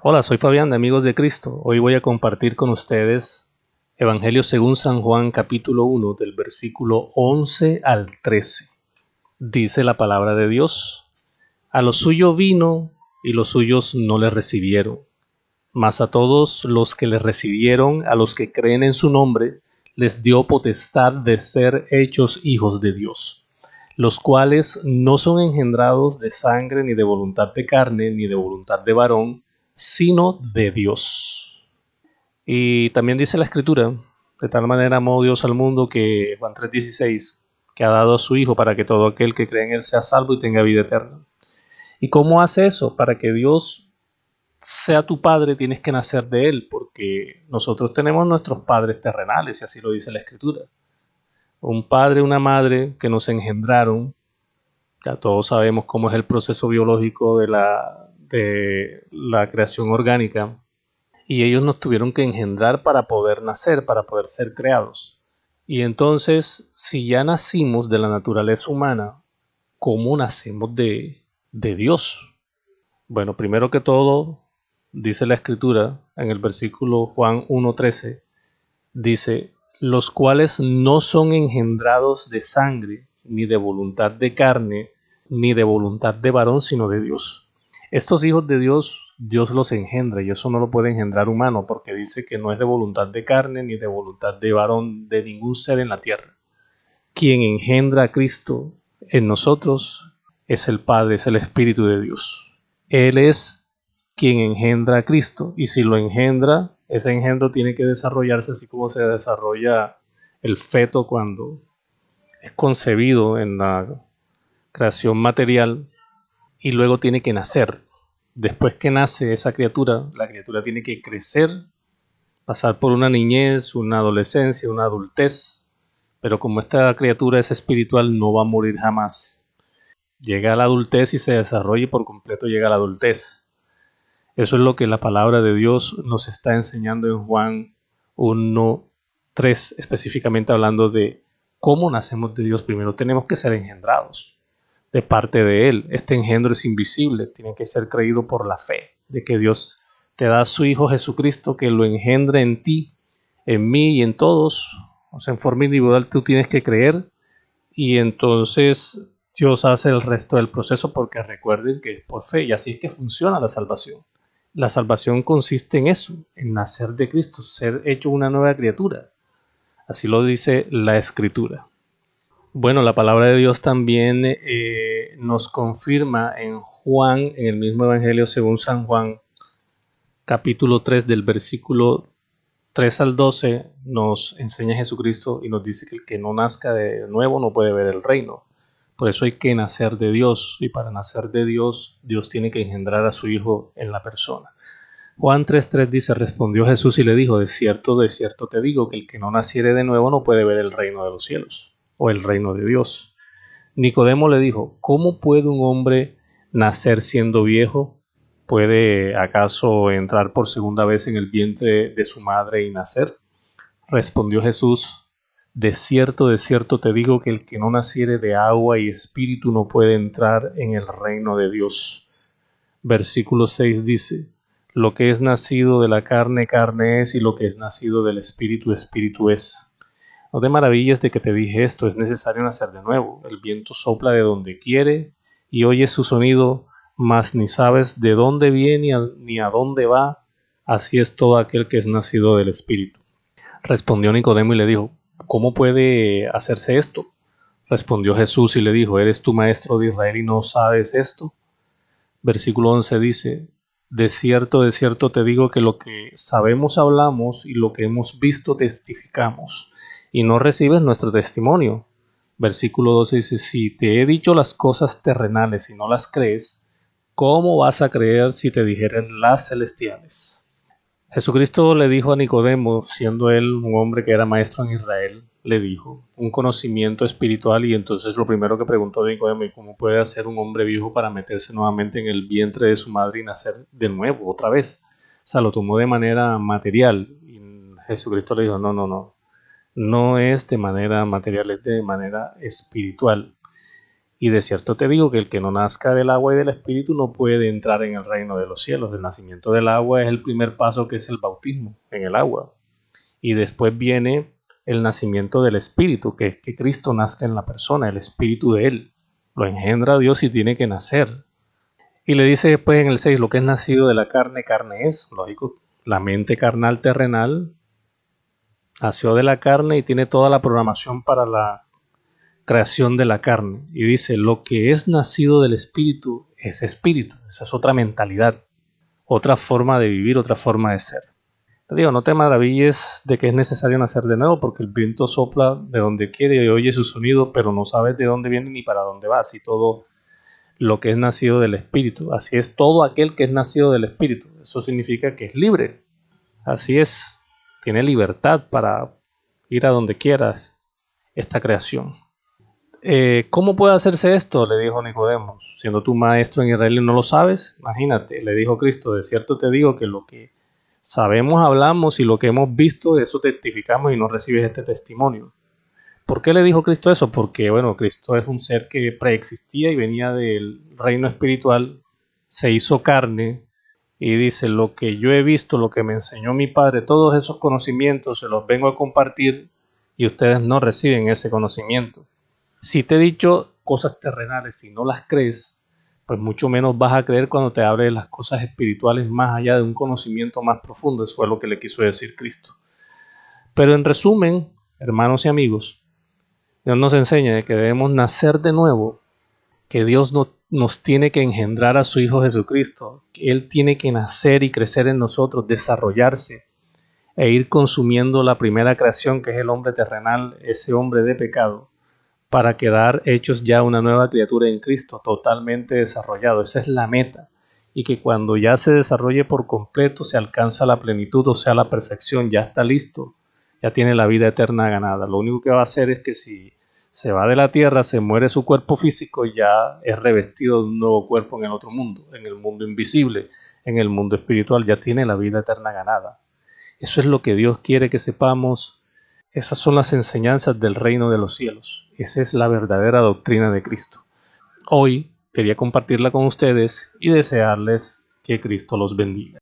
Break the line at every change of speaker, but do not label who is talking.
Hola, soy Fabián de Amigos de Cristo. Hoy voy a compartir con ustedes Evangelio según San Juan capítulo 1 del versículo 11 al 13. Dice la palabra de Dios: A lo suyo vino y los suyos no le recibieron. Mas a todos los que le recibieron, a los que creen en su nombre, les dio potestad de ser hechos hijos de Dios, los cuales no son engendrados de sangre, ni de voluntad de carne, ni de voluntad de varón, sino de Dios. Y también dice la Escritura: de tal manera amó Dios al mundo, que Juan 3:16, que ha dado a su Hijo para que todo aquel que cree en Él sea salvo y tenga vida eterna. ¿Y cómo hace eso? Para que Dios sea tu Padre tienes que nacer de Él, porque nosotros tenemos nuestros padres terrenales, y así lo dice la Escritura. Un padre, una madre que nos engendraron. Ya todos sabemos cómo es el proceso biológico de la creación orgánica, y ellos nos tuvieron que engendrar para poder nacer, para poder ser creados. Y entonces, si ya nacimos de la naturaleza humana, ¿cómo nacemos de Dios? Bueno, primero que todo, dice la Escritura en el versículo Juan 1:13, dice: los cuales no son engendrados de sangre, ni de voluntad de carne, ni de voluntad de varón, sino de Dios. Estos hijos de Dios, Dios los engendra, y eso no lo puede engendrar humano, porque dice que no es de voluntad de carne, ni de voluntad de varón, de ningún ser en la tierra. Quien engendra a Cristo en nosotros es el Padre, es el Espíritu de Dios. Él es quien engendra a Cristo, y si lo engendra, ese engendro tiene que desarrollarse así como se desarrolla el feto cuando es concebido en la creación material, y luego tiene que nacer. Después que nace esa criatura, la criatura tiene que crecer, pasar por una niñez, una adolescencia, una adultez, pero como esta criatura es espiritual, no va a morir jamás. Llega a la adultez y se desarrolla, y por completo llega a la adultez. Eso es lo que la palabra de Dios nos está enseñando en Juan 1:3, específicamente hablando de cómo nacemos de Dios. Primero tenemos que ser engendrados de parte de Él. Este engendro es invisible, tiene que ser creído por la fe, de que Dios te da a su Hijo Jesucristo, que lo engendra en ti, en mí y en todos. O sea, en forma individual tú tienes que creer, y entonces Dios hace el resto del proceso, porque recuerden que es por fe, y así es que funciona la salvación. La salvación consiste en eso, en nacer de Cristo, ser hecho una nueva criatura. Así lo dice la Escritura. Bueno, la palabra de Dios también nos confirma en Juan, en el mismo Evangelio según San Juan, capítulo 3, del versículo 3 al 12, nos enseña Jesucristo y nos dice que el que no nazca de nuevo no puede ver el reino. Por eso hay que nacer de Dios, y para nacer de Dios, Dios tiene que engendrar a su Hijo en la persona. Juan 3:3 dice: respondió Jesús y le dijo: de cierto te digo, que el que no naciere de nuevo no puede ver el reino de los cielos, o el reino de Dios. Nicodemo le dijo: ¿cómo puede un hombre nacer siendo viejo? ¿Puede acaso entrar por segunda vez en el vientre de su madre y nacer? Respondió Jesús: de cierto te digo, que el que no naciere de agua y espíritu no puede entrar en el reino de Dios. Versículo 6 dice: lo que es nacido de la carne, carne es, y lo que es nacido del espíritu, espíritu es. No te maravilles de que te dije esto: es necesario nacer de nuevo. El viento sopla de donde quiere y oyes su sonido, mas ni sabes de dónde viene ni a dónde va. Así es todo aquel que es nacido del espíritu. Respondió Nicodemo y le dijo: ¿cómo puede hacerse esto? Respondió Jesús y le dijo: ¿eres tú maestro de Israel y no sabes esto? Versículo 11 dice: de cierto te digo, que lo que sabemos hablamos, y lo que hemos visto testificamos, y no recibes nuestro testimonio. Versículo 12 dice: si te he dicho las cosas terrenales y no las crees, ¿cómo vas a creer si te dijere las celestiales? Jesucristo le dijo a Nicodemo, siendo él un hombre que era maestro en Israel, le dijo un conocimiento espiritual, y entonces lo primero que preguntó Nicodemo: ¿y cómo puede hacer un hombre viejo para meterse nuevamente en el vientre de su madre y nacer de nuevo, otra vez? O sea, lo tomó de manera material, y Jesucristo le dijo: no es de manera material, es de manera espiritual. Y de cierto te digo que el que no nazca del agua y del Espíritu no puede entrar en el reino de los cielos. El nacimiento del agua es el primer paso, que es el bautismo en el agua. Y después viene el nacimiento del Espíritu, que es que Cristo nazca en la persona, el Espíritu de Él. Lo engendra Dios y tiene que nacer. Y le dice después en el 6, lo que es nacido de la carne, carne es. Lógico, la mente carnal terrenal nació de la carne y tiene toda la programación para la creación de la carne. Y dice, lo que es nacido del Espíritu es Espíritu. Esa es otra mentalidad, otra forma de vivir, otra forma de ser. Te digo, no te maravilles de que es necesario nacer de nuevo, porque el viento sopla de donde quiere y oye su sonido, pero no sabes de dónde viene ni para dónde va. Así todo lo que es nacido del Espíritu. Así es todo aquel que es nacido del Espíritu. Eso significa que es libre. Así es, tiene libertad para ir a donde quieras esta creación. ¿Cómo puede hacerse esto? Le dijo Nicodemo. Siendo tú maestro en Israel y no lo sabes, imagínate, le dijo Cristo, de cierto te digo que lo que sabemos, hablamos, y lo que hemos visto, eso testificamos, y no recibes este testimonio. ¿Por qué le dijo Cristo eso? Porque, bueno, Cristo es un ser que preexistía y venía del reino espiritual, se hizo carne, y dice, lo que yo he visto, lo que me enseñó mi Padre, todos esos conocimientos se los vengo a compartir, y ustedes no reciben ese conocimiento. Si te he dicho cosas terrenales y no las crees, pues mucho menos vas a creer cuando te hable de las cosas espirituales más allá de un conocimiento más profundo. Eso fue lo que le quiso decir Cristo. Pero en resumen, hermanos y amigos, Dios nos enseña que debemos nacer de nuevo, que Dios nos tiene que engendrar a su Hijo Jesucristo, que Él tiene que nacer y crecer en nosotros, desarrollarse e ir consumiendo la primera creación, que es el hombre terrenal, ese hombre de pecado, para quedar hechos ya una nueva criatura en Cristo, totalmente desarrollado. Esa es la meta. Y que cuando ya se desarrolle por completo, se alcanza la plenitud, o sea, la perfección, ya está listo, ya tiene la vida eterna ganada. Lo único que va a hacer es que si se va de la tierra, se muere su cuerpo físico, ya es revestido de un nuevo cuerpo en el otro mundo, en el mundo invisible, en el mundo espiritual, ya tiene la vida eterna ganada. Eso es lo que Dios quiere que sepamos. Esas son las enseñanzas del reino de los cielos. Esa es la verdadera doctrina de Cristo. Hoy quería compartirla con ustedes y desearles que Cristo los bendiga.